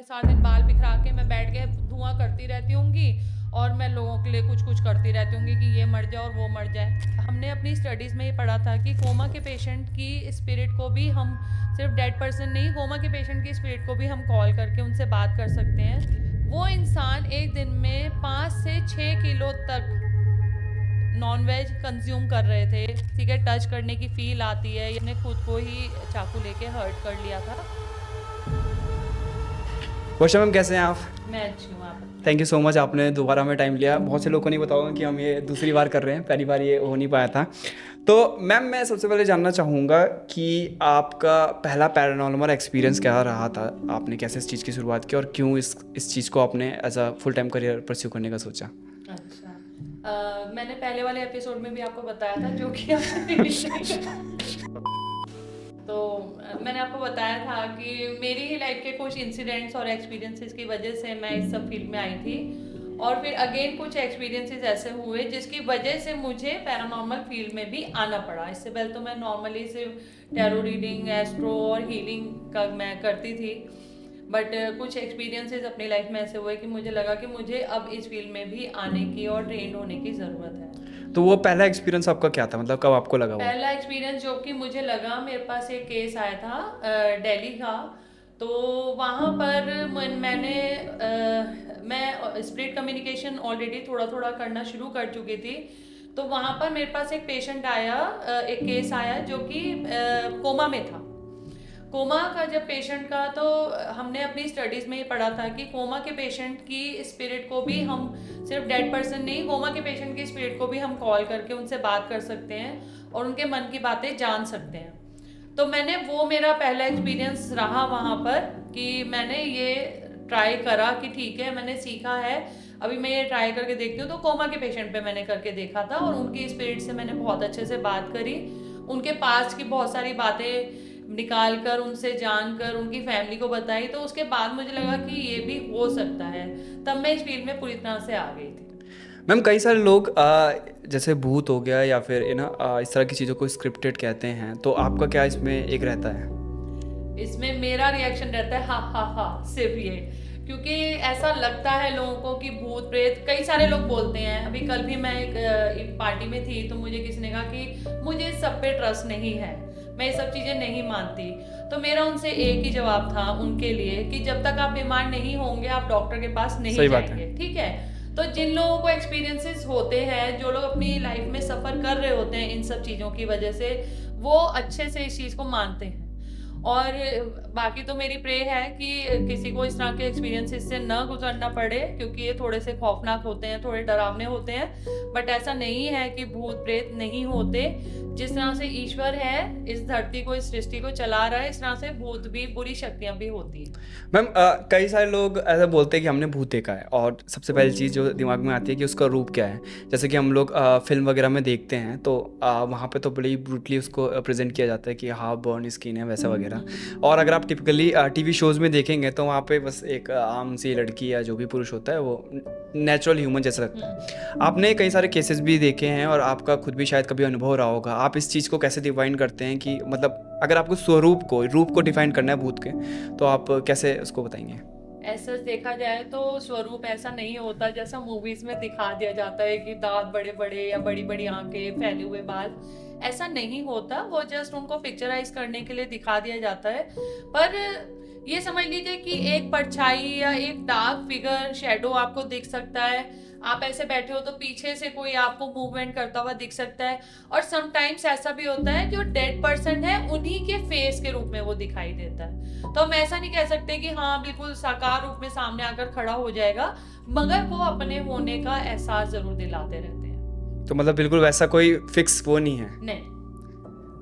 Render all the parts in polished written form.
सारा दिन बाल बिखरा के मैं बैठ के धुआं करती रहती होंगी और मैं लोगों के लिए कुछ कुछ करती रहती होंगी कि ये मर जाए और वो मर जाए। हमने अपनी स्टडीज़ में ये पढ़ा था कि कोमा के पेशेंट की स्पिरिट को भी हम सिर्फ डेड पर्सन नहीं, कोमा के पेशेंट की स्पिरिट को भी हम कॉल करके उनसे बात कर सकते हैं। वो इंसान एक दिन में 5 से 6 किलो तक नॉन वेज कंज्यूम कर रहे थे। ठीक है, टच करने की फील आती है, इसने खुद को ही चाकू लेके हर्ट कर लिया था। वर्षा मैम कैसे हैं आप? मैं अच्छी हूँ, आप? थैंक यू सो मच, आपने दोबारा हमें टाइम लिया। बहुत से लोगों को नहीं पता होगा कि हम ये दूसरी बार कर रहे हैं, पहली बार ये हो नहीं पाया था। तो मैम मैं सबसे पहले जानना चाहूँगा कि आपका पहला पैरानॉर्मल एक्सपीरियंस क्या रहा था? आपने कैसे इस चीज़ की शुरुआत की और क्यों इस चीज़ को आपने as a full time career pursue करने का सोचा? अच्छा, मैंने पहले वाले एपिसोड में भी आपको बताया था, जो कि आपने तो मैंने आपको बताया था कि मेरी ही लाइफ के कुछ इंसिडेंट्स और एक्सपीरियंसेस की वजह से मैं इस सब फील्ड में आई थी। और फिर अगेन कुछ एक्सपीरियंसेस ऐसे हुए जिसकी वजह से मुझे पैरानॉर्मल फील्ड में भी आना पड़ा। इससे पहले तो मैं नॉर्मली सिर्फ टैरो रीडिंग, एस्ट्रो और हीलिंग का मैं करती थी, बट कुछ एक्सपीरियंसेस अपनी लाइफ में ऐसे हुए कि मुझे लगा कि मुझे अब इस फील्ड में भी आने की और ट्रेंड होने की ज़रूरत है। तो वो पहला एक्सपीरियंस आपका क्या था, मतलब कब आपको लगा वो? पहला एक्सपीरियंस जो कि मुझे लगा, मेरे पास एक केस आया था दिल्ली का। तो वहाँ पर मैं स्पिरिट कम्युनिकेशन ऑलरेडी थोड़ा थोड़ा करना शुरू कर चुकी थी। तो वहाँ पर मेरे पास एक पेशेंट आया, एक केस आया जो कि कोमा में था। कोमा का जब पेशेंट का, तो हमने अपनी स्टडीज़ में ये पढ़ा था कि कोमा के पेशेंट की स्पिरिट को भी हम सिर्फ डेड पर्सन नहीं, कोमा के पेशेंट की स्पिरिट को भी हम कॉल करके उनसे बात कर सकते हैं और उनके मन की बातें जान सकते हैं। तो वो मेरा पहला एक्सपीरियंस रहा वहाँ पर कि मैंने ये ट्राई करा कि ठीक है, मैंने सीखा है, अभी मैं ये ट्राई करके देखती हूँ। तो कोमा के पेशेंट पे मैंने करके देखा था और उनकी स्पिरिट से मैंने बहुत अच्छे से बात करी, उनके पास की बहुत सारी बातें निकाल कर, उनसे जानकर उनकी फैमिली को बताई। तो उसके बाद मुझे लगा कि ये भी हो सकता है, तब मैं इस फील्ड में पूरी तरह से आ गई थी। मैम कई सारे लोग जैसे भूत हो गया या फिर इस तरह की चीज़ों को स्क्रिप्टेड कहते हैं, तो आपका क्या इसमें एक रहता है? इसमें मेरा रिएक्शन रहता है हा हा हा, सिर्फ ये, क्योंकि ऐसा लगता है लोगों को कि भूत प्रेत, कई सारे लोग बोलते हैं। अभी कल भी मैं एक पार्टी में थी, तो मुझे किसी ने कहा कि मुझे सब पे ट्रस्ट नहीं है, मैं ये सब चीज़ें नहीं मानती। तो मेरा उनसे एक ही जवाब था उनके लिए कि जब तक आप बीमार नहीं होंगे आप डॉक्टर के पास नहीं जाएंगे। ठीक है, तो जिन लोगों को एक्सपीरियंसेस होते हैं, जो लोग अपनी लाइफ में सफ़र कर रहे होते हैं इन सब चीज़ों की वजह से, वो अच्छे से इस चीज़ को मानते हैं। और बाकी तो मेरी प्रे है कि किसी को इस तरह के एक्सपीरियंसेस से न गुजरना पड़े, क्योंकि ये थोड़े से खौफनाक होते हैं, थोड़े डरावने होते हैं। बट ऐसा नहीं है कि भूत प्रेत नहीं होते। जिस तरह से ईश्वर है इस धरती को, इस सृष्टि को चला रहा है, इस तरह से भूत भी, बुरी शक्तियाँ भी होती हैं। मैम कई सारे लोग ऐसा बोलते हैं कि हमने भूत देखा है, और सबसे पहली चीज़ जो दिमाग में आती है कि उसका रूप क्या है। जैसे कि हम लोग फिल्म वगैरह में देखते हैं, तो वहाँ पे तो बड़ी ब्रूटली उसको प्रेजेंट किया जाता है कि हाँ बर्न स्किन है वैसा वगैरह। और अगर आप टिपिकली टीवी शोज़ में देखेंगे तो वहाँ पे बस एक आम सी लड़की या जो भी पुरुष होता है वो नेचुरल ह्यूमन जैसा लगता है। आपने कई सारे केसेस भी देखे हैं और आपका खुद भी शायद कभी अनुभव रहा होगा। आप इस चीज़ को कैसे डिफाइन करते हैं कि मतलब अगर आपको रूप को डिफाइन करना है भूत के, तो आप कैसे उसको बताएंगे? ऐसा देखा जाए तो स्वरूप ऐसा नहीं होता जैसा मूवीज में दिखा दिया जाता है कि दांत बड़े बड़े या बड़ी बड़ी आंखें, फैले हुए बाल। ऐसा नहीं होता, वो जस्ट उनको पिक्चराइज करने के लिए दिखा दिया जाता है। पर ये समझ लीजिए कि एक परछाई या एक डार्क फिगर, शैडो आपको दिख सकता है। आप ऐसे बैठे हो तो पीछे से कोई आपको मूवमेंट करता हुआ दिख सकता है। और समटाइम्स ऐसा भी होता है जो डेड पर्सन है उन्हीं के फेस के रूप में वो दिखाई देता है। तो हम ऐसा नहीं कह सकते कि हाँ बिल्कुल साकार रूप में सामने आकर खड़ा हो जाएगा, मगर वो अपने होने का एहसास जरूर दिलाते रहते हैं। तो मतलब बिल्कुल वैसा कोई फिक्स वो नहीं है? नहीं।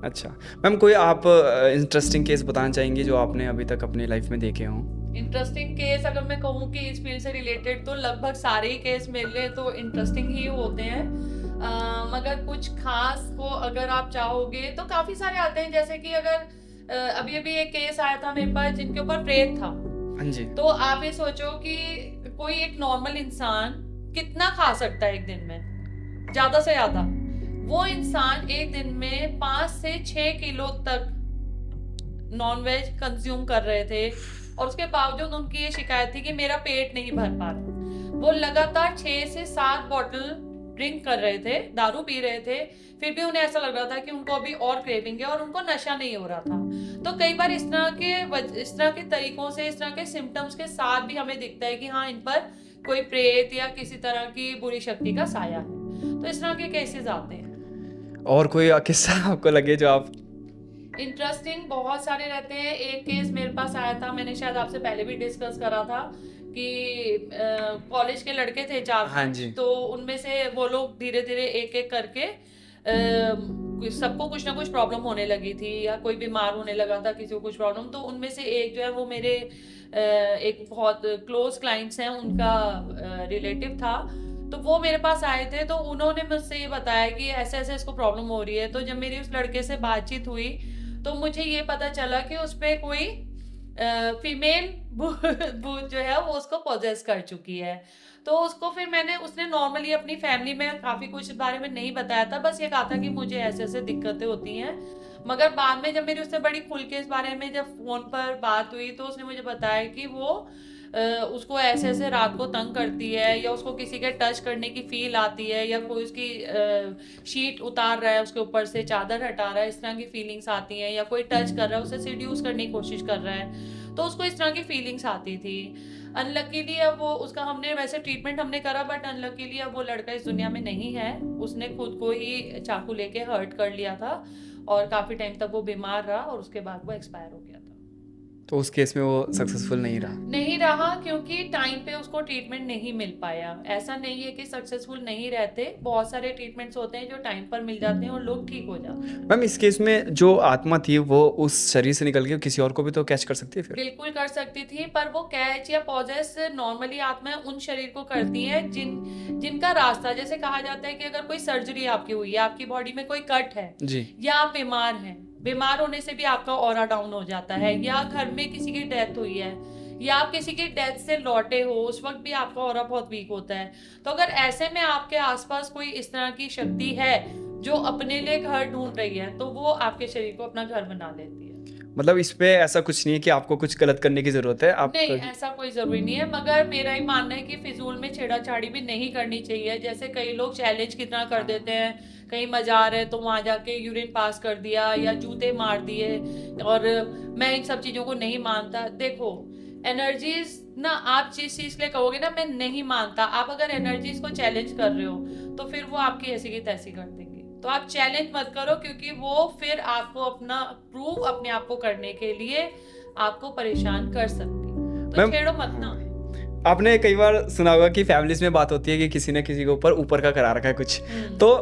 अच्छा मैम, कोई आप इंटरेस्टिंग केस बताना चाहेंगे जो आपने अभी तक अपनी लाइफ में देखे हों? इंटरेस्टिंग केस अगर मैं कहूँ कि इस फील्ड से रिलेटेड, तो लगभग सारे ही केस मेरे लिए तो इंटरेस्टिंग ही होते हैं। मगर कुछ खास को अगर आप चाहोगे तो काफ़ी सारे आते हैं। जैसे कि अगर अभी अभी एक केस आया था मेरे पास जिनके ऊपर प्रेत था। हाँ जी। तो आप ये सोचो कि कोई एक नॉर्मल इंसान कितना खा सकता है एक दिन में, ज़्यादा से ज़्यादा। वो इंसान एक दिन में 5 से 6 किलो तक नॉन वेज कंज्यूम कर रहे थे। और उसके बावजूद उनकी ये शिकायत थी कि मेरा पेट नहीं भर पा रहा। वो लगातार 6 से 7 बॉटल ड्रिंक कर रहे थे, दारू पी रहे थे, फिर भी उन्हें ऐसा लग रहा था कि उनको अभी और क्रेविंग है और उनको नशा नहीं हो रहा था। तो कई बार इस तरह के तरीकों से, इस तरह के सिम्टम्स के साथ भी हमें दिखता है कि हाँ, इन पर कोई प्रेत या किसी तरह की बुरी शक्ति का साया है। तो इस तरह के केसेस आते हैं। और कोई किस्सा आपको लगे जो आप इंटरेस्टिंग बहुत सारे रहते हैं। एक केस मेरे पास आया था, मैंने शायद आपसे पहले भी डिस्कस करा था कि कॉलेज के लड़के थे 4-5, हाँ जी। तो उनमें से वो लोग धीरे धीरे एक एक करके सबको कुछ ना कुछ प्रॉब्लम होने लगी थी या कोई बीमार होने लगा था, किसी को कुछ प्रॉब्लम। तो उनमें से एक जो है वो मेरे एक बहुत क्लोज क्लाइंट्स हैं, उनका रिलेटिव था। तो वो मेरे पास आए थे, तो उन्होंने मुझसे ये बताया कि ऐसे ऐसे इसको प्रॉब्लम हो रही है। तो जब मेरी उस लड़के से बातचीत हुई तो मुझे ये पता चला कि उस पे कोई फीमेल भूत जो है वो उसको पोजेस कर चुकी है। तो उसको फिर उसने नॉर्मली अपनी फैमिली में काफ़ी कुछ इस बारे में नहीं बताया था, बस ये कहा था कि मुझे ऐसे ऐसे दिक्कतें होती हैं। मगर बाद में जब मेरी उससे बड़ी खुल के इस बारे में जब फ़ोन पर बात हुई तो उसने मुझे बताया कि वो उसको ऐसे ऐसे रात को तंग करती है, या उसको किसी के टच करने की फील आती है, या कोई उसकी शीट उतार रहा है, उसके ऊपर से चादर हटा रहा है, इस तरह की फीलिंग्स आती हैं, या कोई टच कर रहा है, उसे सीड्यूस करने की कोशिश कर रहा है, तो उसको इस तरह की फीलिंग्स आती थी। अनलकीली अब वो उसका हमने वैसे ट्रीटमेंट हमने करा, बट अनलकीली अब वो लड़का इस दुनिया में नहीं है। उसने खुद को ही चाकू लेके हर्ट कर लिया था और काफ़ी टाइम तक वो बीमार रहा और उसके बाद वो एक्सपायर हो गया था। तो उस केस में वो सक्सेसफुल नहीं रहा क्योंकि टाइम पे उसको ट्रीटमेंट नहीं मिल पाया। ऐसा नहीं है कि सक्सेसफुल नहीं रहते, बहुत सारे ट्रीटमेंट्स होते हैं जो टाइम पर मिल जाते हैं और लोग ठीक हो जाते हैं। मैम इस केस में जो आत्मा थी वो उस शरीर से निकल के किसी और को भी तो कैच कर सकती है फिर? बिल्कुल कर सकती थी, पर वो कैच या पॉजेस नॉर्मली आत्माएं उन शरीर को करती हैं जिनका रास्ता, जैसे कहा जाता है कि अगर कोई सर्जरी आपकी हुई है, आपकी बॉडी में कोई कट है जी। या आप बीमार हैं, बीमार होने से भी आपका ऑरा डाउन हो जाता है, या घर में किसी की डेथ हुई है, या आप किसी की डेथ से लौटे हो, उस वक्त भी आपका ऑरा बहुत वीक होता है। तो अगर ऐसे में आपके आसपास कोई इस तरह की शक्ति है जो अपने लिए घर ढूंढ रही है, तो वो आपके शरीर को अपना घर बना लेती है। मतलब इस पे ऐसा कुछ नहीं है कि आपको कुछ गलत करने की जरूरत है, आप नहीं, ऐसा कोई जरूरी नहीं है, मगर मेरा ही मानना है कि फिजूल में छेड़ाछाड़ी भी नहीं करनी चाहिए। जैसे कई लोग चैलेंज कितना कर देते हैं, कहीं मजार है तो वहां जाके यूरिन पास कर दिया या जूते मार दिए, और मैं इन सब चीजों को नहीं मानता। देखो, एनर्जीज ना, आप जिस चीज के लिए कहोगे ना मैं नहीं मानता, आप अगर एनर्जीज को चैलेंज कर रहे हो तो फिर वो आपकी ऐसी की तैसी कर देंगे। तो आप चैलेंज मत करो, क्योंकि वो फिर आपको अपना प्रूव अपने आप को करने के लिए आपको परेशान कर सकती है। तो छेड़ो मत ना। आपने कई बार सुना होगा कि फैमिलीज में बात होती है कि किसी ने किसी के ऊपर का करा रखा है कुछ। तो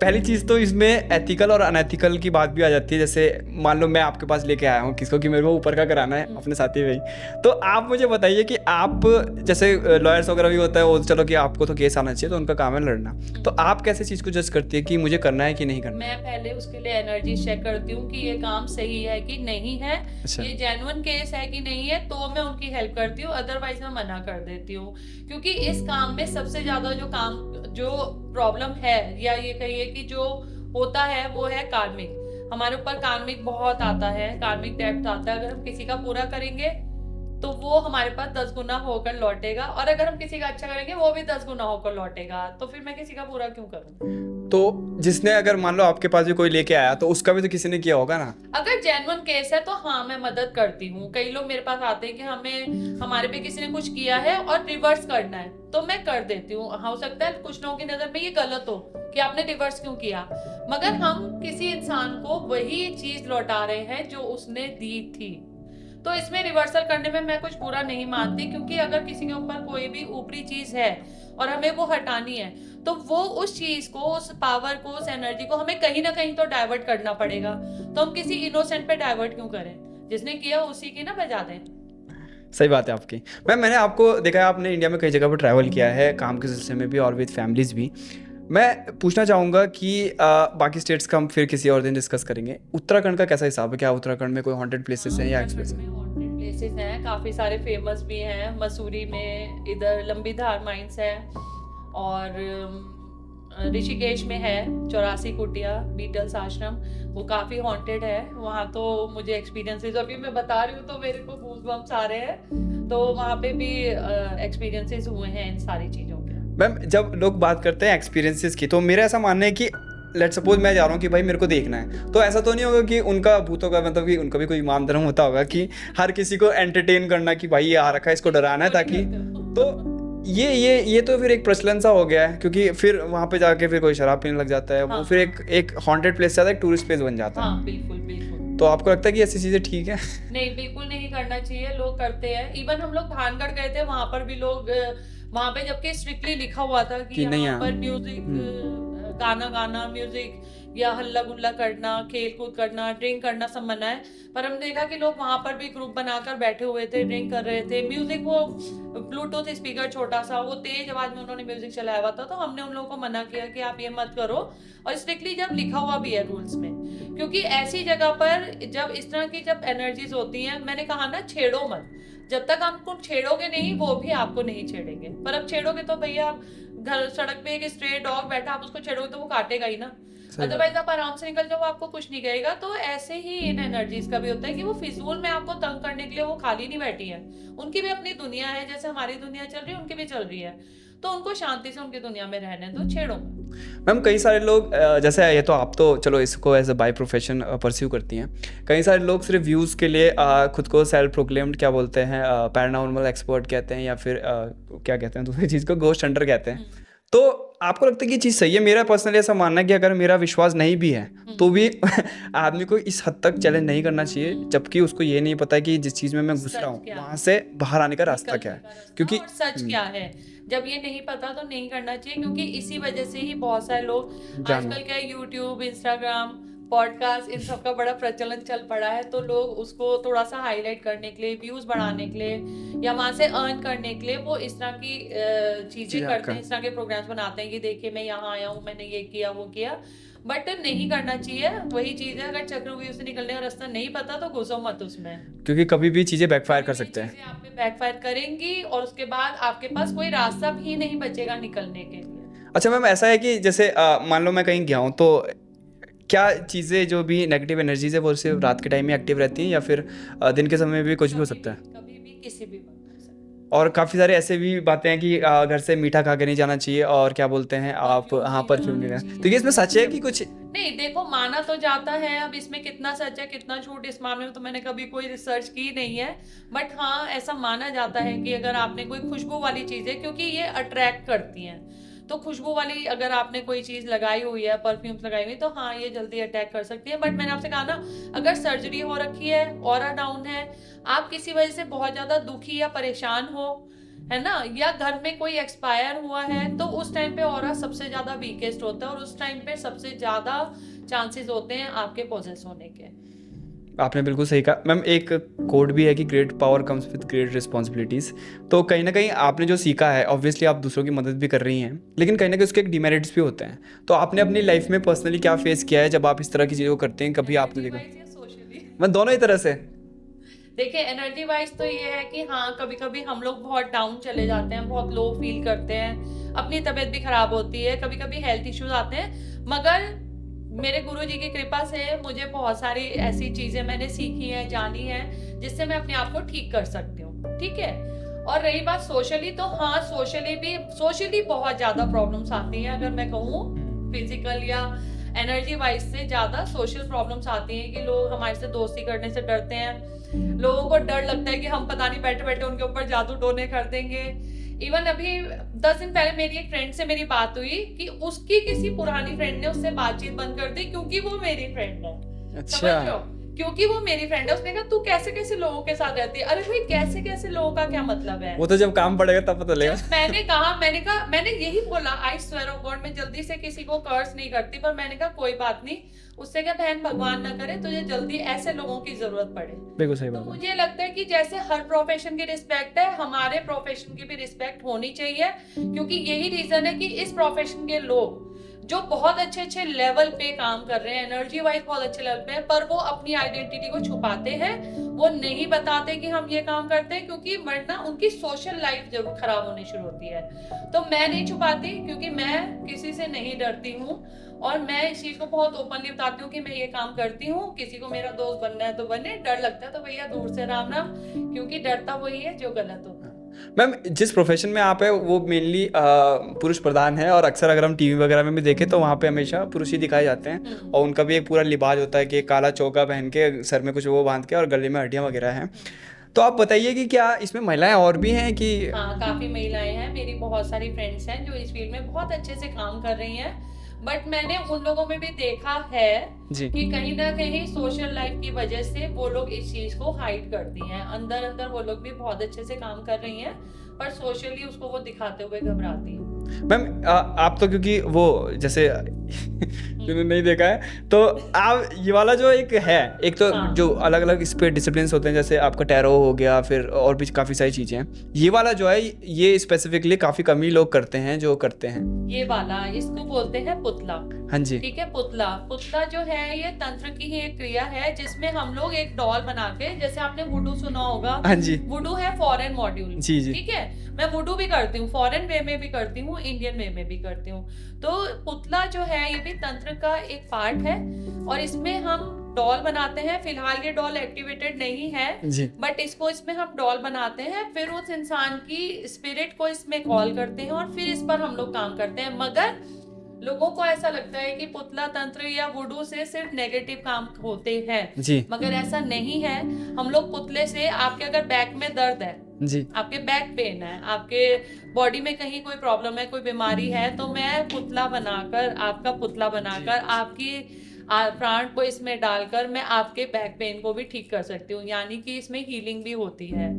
पहली चीज़ तो इसमें एथिकल और अनएथिकल की बात भी आ जाती है। जैसे मान लो मैं आपके पास लेके आया हूँ किसको कि मेरे को ऊपर का कराना है अपने साथी में ही, तो आप मुझे बताइए कि आप जैसे लॉयर्स वगैरह भी होता है वो, चलो कि आपको तो केस आना चाहिए तो उनका काम है लड़ना, तो आप कैसे चीज़ को जज करती है कि मुझे करना है कि नहीं करना? मैं पहले उसके लिए एनर्जी चेक करती हूँ कि ये काम सही है कि नहीं है, ये जेन्युइन केस है कि नहीं है, तो मैं उनकी हेल्प करती हूँ, अदरवाइज मैं मना कर देती हूँ। क्योंकि इस काम में सबसे ज्यादा जो प्रॉब्लम है, या ये कहिए कि जो होता है, वो है कार्मिक। हमारे ऊपर कार्मिक बहुत आता है, कार्मिक डेब्ट आता है। अगर हम किसी का पूरा करेंगे तो वो हमारे पास 10 गुना होकर लौटेगा, और अगर हम किसी का अच्छा करेंगे वो भी 10 गुना होकर लौटेगा। तो फिर मैं किसी का पूरा क्यों करूं? तो जिसने, अगर मान लो आपके पास भी कोई लेके आया तो उसका भी तो किसी ने किया होगा ना? अगर जेन्युइन केस है तो हाँ, मैं मदद करती हूँ। कई लोग मेरे पास आते हैं कि हमारे पे किसी ने कुछ किया है और रिवर्स करना है, तो मैं कर देती हूँ। हो सकता है कुछ लोगों की नजर में ये गलत हो कि आपने रिवर्स क्यों किया, मगर हम किसी इंसान को वही चीज लौटा रहे हैं जो उसने दी थी। तो इसमें रिवर्सल करने में मैं कुछ बुरा नहीं मानती, क्योंकि अगर किसी के ऊपर कोई भी ऊपरी चीज है और हमें वो हटानी है, तो वो उस चीज को, उस पावर को, उस एनर्जी को हमें कहीं ना कहीं तो डाइवर्ट करना पड़ेगा। तो हम किसी इनोसेंट पे डाइवर्ट क्यों करें? जिसने किया उसी की ना बजा दें। सही बात है आपकी। मैंने आपको देखा है, आपने इंडिया में कई जगह पर ट्रैवल किया है काम के सिलसिले में भी और विद फैमिलीज भी। मैं पूछना चाहूँगा कि बाकी स्टेट्स का हम फिर किसी और दिन डिस्कस करेंगे। उत्तराखंड का कैसा हिसाब है? क्या उत्तराखंड में कोई हॉन्टेड प्लेसेस हैं या एक्सप्रेस हैं? हॉन्टेड प्लेसेस हैं, काफ़ी सारे फेमस भी हैं। मसूरी में इधर लंबी धार माइंस है, और ऋषिकेश में है 84 कुटिया बीटल्स आश्रम, वो काफ़ी हॉन्टेड है वहाँ। तो मुझे एक्सपीरियंसेस अभी मैं बता रही हूँ तो मेरे को गूज़बम्प्स आ रहे हैं। तो वहाँ पे भी एक्सपीरियंसेस हुए हैं इन सारी चीज़ों के। मैम जब लोग बात करते हैं एक्सपीरियंसेस की, तो मेरा ऐसा मानना है कि लेट्स सपोज मैं जा रहा हूँ कि भाई मेरे को देखना है, तो ऐसा तो नहीं होगा कि उनका भूतों का मतलब कि उनका भी कोई ईमान धर्म होता होगा कि हर किसी को एंटरटेन करना कि भाई ये आ रखा है इसको डराना है ताकि, तो ये तो फिर एक प्रचलन सा हो गया है, क्योंकि फिर वहाँ पे जाके फिर कोई शराब पीने लग जाता है, वो हाँ, फिर एक हॉन्टेड प्लेस से ज़्यादा एक टूरिस्ट प्लेस बन जाता है। हाँ बिल्कुल बिल्कुल। तो आपको लगता है कि ऐसी चीज़ें ठीक है? नहीं बिल्कुल नहीं करना चाहिए, लोग करते हैं। इवन हम लोग भानगढ़ गए थे, वहां पर भी लोग वहां पे जबकि स्ट्रिक्टली लिखा हुआ था कि नहीं यहाँ पर यहाँ। म्यूजिक गाना गाना म्यूजिक या हल्ला गुल्ला करना, खेल कूद करना, ड्रिंक करना सब मना है। पर हमने देखा कि लोग वहां पर भी ग्रुप बनाकर बैठे हुए थे, ड्रिंक कर रहे थे। म्यूजिक वो ब्लूटूथ स्पीकर छोटा सा, वो तेज आवाज में उन्होंने म्यूजिक चलाया हुआ था। तो हमने उन लोगों को मना किया कि आप ये मत करो, और स्ट्रिक्टली जब लिखा हुआ भी है रूल्स में। क्योंकि ऐसी जगह पर जब इस तरह की जब एनर्जीज होती हैं, मैंने कहा ना छेड़ो मत। जब तक आपको छेड़ोगे नहीं वो भी आपको नहीं छेड़ेंगे। पर अब छेड़ोगे तो भैया आप घर सड़क पे एक स्ट्रे डॉग बैठा, आप उसको छेड़ोगे तो वो काटेगा ही ना। अदरवाइज आप आराम से निकल जाओ, आपको कुछ नहीं कहेगा। तो ऐसे ही इन एनर्जीज का भी होता है कि वो फिजूल में आपको तंग करने के लिए वो खाली नहीं बैठी है। उनकी भी अपनी दुनिया है, जैसे हमारी दुनिया चल रही है उनकी भी चल रही है। तो उनको शांति से उनकी दुनिया में रहने दो, छेड़ो मत। मैम कई सारे लोग जैसे ये तो आप तो चलो इसको as a by profession pursue करती हैं, कई सारे लोग सिर्फ व्यूज़ के लिए खुद को सेल्फ प्रोक्लेम्ड क्या बोलते हैं पैरानॉर्मल एक्सपर्ट कहते हैं, या फिर क्या कहते हैं दूसरी चीज़ को घोस्ट हंटर कहते हैं। तो आपको लगता है कि ये चीज़ सही है? मेरा पर्सनली ऐसा मानना है कि अगर मेरा विश्वास नहीं भी है तो भी आदमी को इस हद तक चैलेंज नहीं करना चाहिए जबकि उसको ये नहीं पता है कि जिस चीज़ में मैं घुस सच रहा हूँ क्या वहाँ से बाहर आने का रास्ता निकलने क्या है, का रास्ता क्योंकि और सच क्या है। जब ये नहीं पता तो नहीं करना चाहिए, क्योंकि इसी वजह से ही बहुत सारे लोग जान आजकल क्या यूट्यूब, इंस्टाग्राम, पॉडकास्ट, इन सब का बड़ा प्रचलन चल पड़ा है। तो लोग उसको थोड़ा सा हाईलाइट करने के लिए, व्यूज बढ़ाने के लिए या वहां से अर्न करने के लिए वो इस तरह की चीजें करते हैं, इस तरह के प्रोग्राम्स बनाते हैं कि देखिए मैं यहाँ आया हूँ, मैंने ये किया वो किया। बट नहीं करना चाहिए। वही चीज है, अगर चक्रव्यूह से निकलने का रास्ता नहीं पता तो घुसो मत उसमें, क्योंकि कभी भी चीज़ें बैकफायर कर कभी भी सकते हैं। चीजें आप पे बैकफायर करेंगी और उसके बाद आपके पास कोई रास्ता भी नहीं बचेगा निकलने के लिए। अच्छा मैम ऐसा है कि जैसे मान लो मैं कहीं गया हूँ, तो क्या चीज़ें जो भी नेगेटिव एनर्जीज है वो सिर्फ रात के टाइम में एक्टिव रहती हैं या फिर दिन के समय में भी कुछ भी हो सकता है? कभी भी किसी भी वक्त हो सकता है। और काफ़ी सारे ऐसे भी बातें हैं कि घर से मीठा खा के नहीं जाना चाहिए, और क्या बोलते हैं आप, परफ्यूम हाँ नहीं परफ्यूम नहीं लगाना लेना। चाहिए। तो ये इसमें सच है कि कुछ? नहीं देखो, माना तो जाता है, अब इसमें कितना सच है कितना झूठ इस मामले में तो मैंने कभी कोई रिसर्च की नहीं है। बट हाँ ऐसा माना जाता है कि अगर आपने कोई खुशबू वाली चीजें, क्योंकि ये अट्रैक्ट करती हैं, तो खुशबू वाली अगर आपने कोई चीज लगाई हुई है, परफ्यूम्स लगाई हुई, तो हाँ ये जल्दी अटैक कर सकती है। बट मैंने आपसे कहा ना, अगर सर्जरी हो रखी है, ऑरा डाउन है, आप किसी वजह से बहुत ज्यादा दुखी या परेशान हो, है ना, या घर में कोई एक्सपायर हुआ है, तो उस टाइम पे ऑरा सबसे ज्यादा वीकेस्ट होता है और उस टाइम पे सबसे ज्यादा चांसेस होते हैं आपके पोजेस होने के। आपने बिल्कुल सही कहा मैम। एक कोड भी है कि great power comes with great responsibilities. तो कहीं ना कहीं आपने जो सीखा है, ऑब्वियसली आप दूसरों की मदद भी कर रही हैं, लेकिन कहीं ना कहीं उसके एक डिमेरिट्स भी होते हैं। तो आपने अपनी लाइफ में पर्सनली क्या फेस किया है जब आप इस तरह की चीज़ों को करते हैं? कभी आपने देखा? सोशली मैं दोनों ही तरह से। देखिए एनर्जी वाइज तो ये है कि हाँ कभी कभी हम लोग बहुत डाउन चले जाते हैं, बहुत लो फील करते हैं, अपनी तबीयत भी खराब होती है, कभी कभी हेल्थ इश्यूज आते हैं। मगर मेरे गुरुजी की कृपा से मुझे बहुत सारी ऐसी चीजें मैंने सीखी हैं, जानी हैं, जिससे मैं अपने आप को ठीक कर सकती हूँ। ठीक है। और रही बात सोशली, तो हाँ सोशली बहुत ज्यादा प्रॉब्लम्स आती हैं। अगर मैं कहूँ फिजिकल या एनर्जी वाइज से ज्यादा सोशल प्रॉब्लम्स आती हैं कि लोग हमारे से दोस्ती करने से डरते हैं। लोगों को डर लगता है कि हम पता नहीं बैठे बैठे उनके ऊपर जादू टोने कर देंगे। इवन अभी 10 दिन पहले मेरी एक फ्रेंड से मेरी बात हुई कि उसकी किसी पुरानी फ्रेंड ने उससे बातचीत बंद कर दी क्योंकि वो मेरी फ्रेंड है। अच्छा। समझ रहे हो? क्योंकि वो मेरी फ्रेंड है। उसने कहा तू कैसे कैसे लोगों के साथ रहती है। अरे भाई कैसे कैसे लोगों का क्या मतलब है? वो तो जब काम पड़ेगा तब पता लगेगा। मैंने यही बोला, आई स्वेयर ऑफ गॉड, मैं जल्दी से किसी को कर्स नहीं करती, पर मैंने कहा कोई बात नहीं, उससे क्या बहन भगवान ना करे तुझे जल्दी ऐसे लोगों की जरूरत पड़े। बिल्कुल सही तो बात है। मुझे लगता है कि जैसे हर प्रोफेशन की रिस्पेक्ट है, हमारे प्रोफेशन की भी रिस्पेक्ट होनी चाहिए, क्योंकि यही रीजन है कि इस प्रोफेशन के लोग जो बहुत अच्छे अच्छे लेवल पे काम कर रहे हैं, एनर्जी वाइज बहुत अच्छे लेवल पे हैं, पर वो अपनी आइडेंटिटी को छुपाते हैं, वो नहीं बताते कि हम ये काम करते हैं, क्योंकि वरना उनकी सोशल लाइफ जरूर खराब होनी शुरू होती है। तो मैं नहीं छुपाती, क्योंकि मैं किसी से नहीं डरती हूँ, और मैं इस चीज को बहुत ओपनली बताती हूँ कि मैं ये काम करती हूँ। किसी को मेरा दोस्त बनना है तो बने, डर लगता है तो भैया दूर से राम राम, क्योंकि डरता वही है जो गलत होता है। मैम, जिस प्रोफेशन में आप है वो मेनली पुरुष प्रधान है, और अक्सर अगर हम टीवी वगैरह में भी देखें तो वहाँ पे हमेशा पुरुष ही दिखाए जाते हैं, और उनका भी एक पूरा लिबाज होता है कि काला चौका पहन के, सर में कुछ वो बांध के, और गले में हड्डियाँ वगैरह हैं। तो आप बताइए कि क्या इसमें महिलाएं और भी हैं कि? हाँ, काफी महिलाएं हैं, मेरी बहुत सारी फ्रेंड्स हैं जो इस फील्ड में बहुत अच्छे से काम कर रही हैं, बट मैंने उन लोगों में भी देखा है जी। कि कहीं ना कहीं सोशल लाइफ की वजह से वो लोग इस चीज को हाइड करती हैं। अंदर अंदर वो लोग भी बहुत अच्छे से काम कर रही हैं, पर सोशली उसको वो दिखाते हुए घबराती हैं। मैम, आप तो क्योंकि वो जैसे जिन्होंने नहीं देखा है तो आप ये वाला जो एक तो हाँ। जो अलग अलग इस पे डिसिप्लिन होते हैं, जैसे आपका टैरो हो गया, फिर और भी काफ़ी सारी चीज़ें हैं। ये वाला जो है ये स्पेसिफिकली काफ़ी कम ही लोग करते हैं जो करते हैं। ये वाला इसको बोलते हैं पुतला। हाँ जी। ठीक है, पुतला पुतला जो है ये तंत्र की ही एक क्रिया है, जिसमें हम लोग एक डॉल बना के, जैसे आपने वुडू सुना होगा। हाँ जी। वुडू है फॉरेन मॉड्यूल। जी जी। ठीक है, मैं वुडू भी करती हूँ, फॉरेन वे में भी करती हूँ, इंडियन वे में भी करती हूँ। तो पुतला जो है ये भी तंत्र का एक पार्ट है, और इसमें हम डॉल बनाते हैं। फिलहाल ये डॉल एक्टिवेटेड नहीं है, जी। बट इसको इसमें हम डॉल बनाते हैं, फिर उस इंसान की स्पिरिट को इसमें कॉल करते हैं, और फिर इस पर हम लोग काम करते हैं। मगर लोगों को ऐसा लगता है कि पुतला तंत्र या वुडू से सिर्फ नेगेटिव काम होते हैं जी। मगर ऐसा नहीं है। हम लोग पुतले से, आपके अगर बैक में दर्द है, जी। आपके बैक पेन है, आपके बॉडी में कहीं कोई प्रॉब्लम है, कोई बीमारी है, तो मैं पुतला बनाकर, आपका पुतला बनाकर, आपकी प्राण को इसमें डालकर मैं आपके बैक पेन को भी ठीक कर सकती हूँ। यानी कि इसमें हीलिंग भी होती है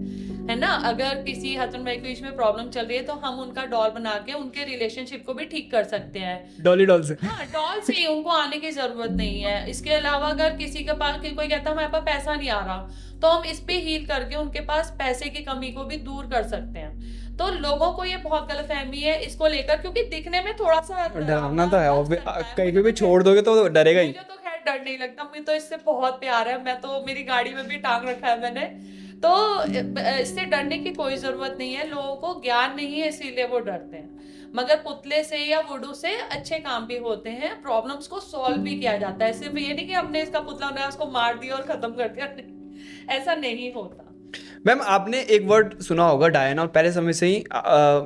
ना। अगर किसी हस्बैंड वाइफ को इसमें प्रॉब्लम चल रही है तो हम उनका डॉल बना के उनके रिलेशनशिप को भी ठीक कर सकते हैं। डॉल से। हाँ, डॉल से ही, उनको आने की जरूरत नहीं है। इसके अलावा अगर किसी के पास कोई कहता है हमारे पास पैसा नहीं आ रहा, तो हम इस पे हील करके उनके पास पैसे की कमी को भी दूर कर सकते हैं। तो लोगों को ये बहुत गलतफहमी है इसको लेकर, क्योंकि दिखने में थोड़ा सा डरावना तो है, कहीं पे भी छोड़ दोगे तो डरेगा ही। मुझे तो खैर डर नहीं लगता, मुझे तो इससे बहुत प्यार है। मैं तो, मेरी गाड़ी में भी टांग रखा है मैंने, तो इससे डरने की कोई जरूरत नहीं है। लोगों को ज्ञान नहीं है इसीलिए वो डरते हैं। मगर पुतले से या वुडू से अच्छे काम भी होते हैं, प्रॉब्लम्स को सॉल्व भी किया जाता है। सिर्फ ये नहीं कि हमने इसका पुतला बनाया, उसको मार दिया और खत्म कर दिया, ऐसा नहीं होता। मैम, आपने एक वर्ड सुना होगा डायन, और पहले समय से ही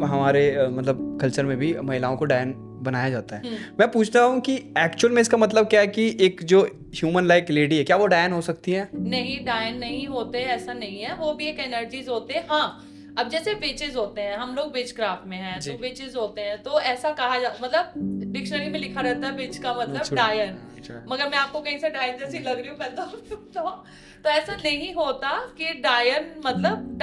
हमारे मतलब कल्चर में भी महिलाओं को डायन बनाया जाता है। मैं पूछता हूँ कि एक्चुअल में इसका मतलब क्या है, कि एक जो ह्यूमन लाइक लेडी है, क्या वो डायन हो सकती है? नहीं, डायन नहीं होते, ऐसा नहीं है। वो भी एक एनर्जीज होते हैं। हाँ, अब जैसे विचेस होते हैं, हम लोग विच क्राफ्ट में हैं, तो विचेस होते हैं, तो ऐसा कहा जा, मतलब डिक्शनरी में लिखा रहता है विच का मतलब डायन। मगर मैं आपको कहीं से डायन जैसी लग रही हूँ तो ऐसा नहीं होता कि डायन मतलब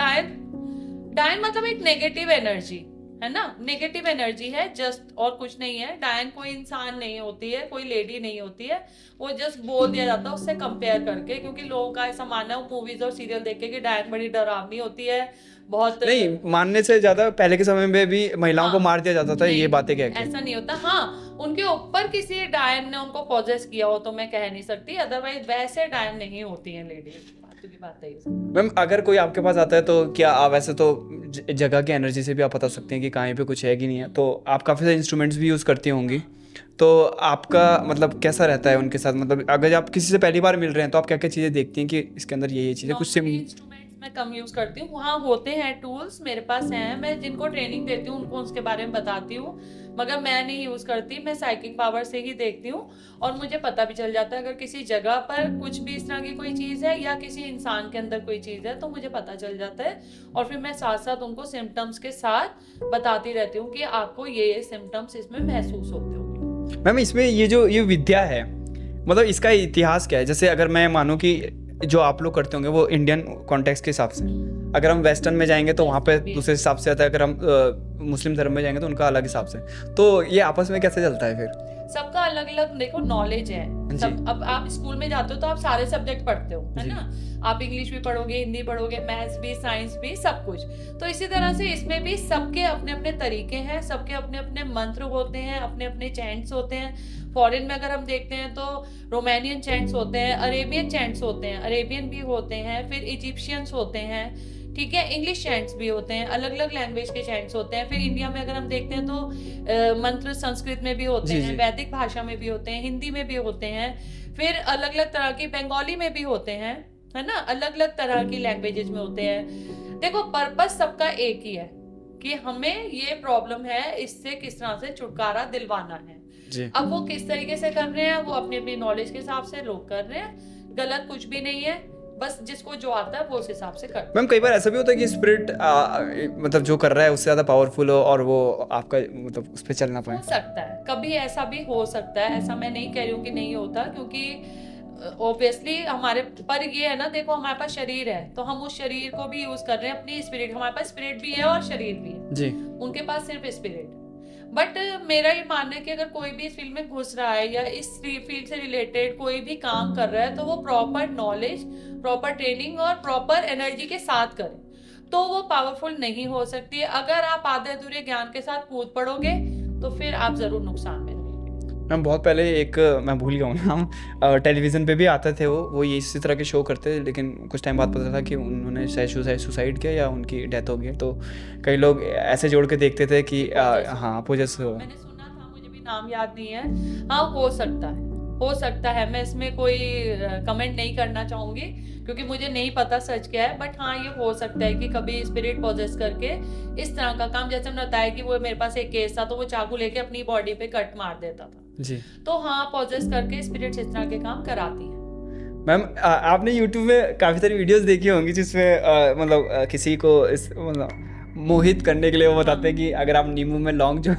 एक नेगेटिव एनर्जी है ना। नेगेटिव एनर्जी है जस्ट, और कुछ नहीं है। डायन कोई इंसान नहीं होती है, कोई लेडी नहीं होती है, वो जस्ट बोल दिया जाता है उससे कंपेयर करके, क्योंकि लोगों का ऐसा मानना है मूवीज और सीरियल देख के कि डायन बड़ी डरावनी होती है। बहुत नहीं, मानने से ज्यादा पहले के समय में भी महिलाओं को मार दिया जाता था, ये बातें क्या है? ऐसा नहीं होता। हाँ, उनके ऊपर किसी डायन ने उनको पॉजेस किया हो तो मैं कह नहीं सकती, अदरवाइज वैसे डायन नहीं होती है लेडीज। बात है। मैम, अगर कोई आपके पास आता है तो क्या वैसे तो जगह की एनर्जी से भी आप बता सकते हैं कि कहीं पे कुछ है कि नहीं है, तो आप काफ़ी सारे इंस्ट्रूमेंट्स भी यूज़ करती होंगी, तो आपका मतलब कैसा रहता है उनके साथ? मतलब अगर आप किसी से पहली बार मिल रहे हैं तो आप क्या क्या चीज़ें देखती हैं कि इसके अंदर ये चीज़ें कुछ से? मैं कम यूज करती हूँ। वहाँ होते हैं टूल्स मेरे पास हैं, मैं जिनको ट्रेनिंग देती हूँ उनको उसके बारे में बताती हूँ, मगर मैं नहीं यूज करती। मैं साइकिक पावर से ही देखती हूँ, और मुझे पता भी चल जाता है अगर किसी जगह पर कुछ भी इस तरह की कोई चीज़ है या किसी इंसान के अंदर कोई चीज़ है, तो मुझे पता चल जाता है। और फिर मैं साथ साथ उनको सिम्टम्स के साथ बताती रहती हूँ कि आपको ये सिम्टम्स इसमें महसूस होते होंगे। मैम, इसमें ये विद्या है, मतलब इसका इतिहास क्या है? जैसे अगर मैं मानूँ कि जो आप लोग करते होंगे वो इंडियन कॉन्टेक्स्ट के हिसाब से, अगर हम वेस्टर्न में जाएंगे तो वहाँ पे दूसरे हिसाब से आता है, अगर हम मुस्लिम धर्म में जाएंगे तो उनका अलग हिसाब से, तो ये आपस में कैसे चलता है फिर? सबका अलग अलग देखो नॉलेज है। सब अब आप स्कूल में जाते हो तो आप सारे सब्जेक्ट पढ़ते हो, है ना। आप इंग्लिश भी पढ़ोगे, हिंदी पढ़ोगे, मैथ्स भी, साइंस भी, सब कुछ। तो इसी तरह से इसमें भी सबके अपने अपने तरीके हैं, सबके अपने अपने मंत्र होते हैं, अपने अपने चैंट्स होते हैं। फॉरेन में अगर हम देखते हैं तो रोमानियन चैंट्स होते हैं, अरेबियन चैंट्स होते हैं, अरेबियन भी होते हैं, फिर इजिप्शियंस होते हैं, ठीक है, इंग्लिश चैंट्स भी होते हैं, अलग अलग लैंग्वेज के चैंट्स होते हैं। फिर इंडिया में अगर हम देखते हैं तो मंत्र संस्कृत में भी होते हैं, वैदिक भाषा में भी होते हैं, हिंदी में भी होते हैं, फिर अलग अलग तरह की बंगाली में भी होते हैं, है ना, अलग अलग तरह की लैंग्वेजेस में होते हैं। देखो पर्पस सबका एक ही है कि हमें ये प्रॉब्लम है, इससे किस तरह से छुटकारा दिलवाना है। अब वो किस तरीके से कर रहे हैं, वो अपनी अपनी नॉलेज के हिसाब से लोग कर रहे हैं, गलत कुछ भी नहीं है, बस जिसको जो आता है वो उस हिसाब से कर। मैम कई बार ऐसा भी होता है कि स्पिरिट मतलब जो कर रहा है उससे ज़्यादा पावरफुल हो और वो आपका मतलब उस पर चल ना पाए। हो सकता है, कभी ऐसा भी हो सकता है, ऐसा मैं नहीं कह रही हूँ कि नहीं होता, क्योंकि ऑब्वियसली हमारे पर ये है ना, देखो हमारे पास शरीर है तो हम उस शरीर को भी यूज कर रहे हैं अपनी स्पिरिट, हमारे पास स्पिरिट भी है और शरीर भी है जी, उनके पास सिर्फ स्पिरिट। बट मेरा ये मानना है कि अगर कोई भी इस फील्ड में घुस रहा है या इस फील्ड से रिलेटेड कोई भी काम कर रहा है तो वो प्रॉपर नॉलेज, प्रॉपर ट्रेनिंग और प्रॉपर एनर्जी के साथ करे तो वो पावरफुल नहीं हो सकती है। अगर आप आधे अधूरे ज्ञान के साथ कूद पड़ोगे तो फिर आप जरूर नुकसान में रहेंगे। मैम बहुत पहले एक मैं भूल गया हूँ नाम, टेलीविज़न पे भी आते थे वो ये इसी तरह के शो करते थे, लेकिन कुछ टाइम बाद पता था कि उन्होंने शायद सुसाइड किया या उनकी डेथ हो गई। तो कई लोग ऐसे जोड़ के देखते थे कि हाँ पोजेस मैंने सुना था, मुझे भी नाम याद नहीं है। हाँ हो सकता है, हो सकता है, मैं इसमें कोई कमेंट नहीं करना चाहूंगी क्योंकि मुझे नहीं पता सच क्या है। बट हाँ ये हो सकता है कि कभी स्पिरिट पॉजेस करके इस तरह का काम, जैसे मैंने बताया कि वो मेरे पास एक केस था तो वो चाकू लेके अपनी बॉडी पे कट मार देता था जी। तो हाँ पॉजेस करके स्पिरिट्स इस तरह के काम कराती हैं। मैम आपने यूट्यूब में काफ़ी सारी वीडियोस देखी होंगी जिसमें मतलब किसी को इस मतलब मोहित करने के लिए वो बताते हैं कि अगर आप नींबू में लौंग जो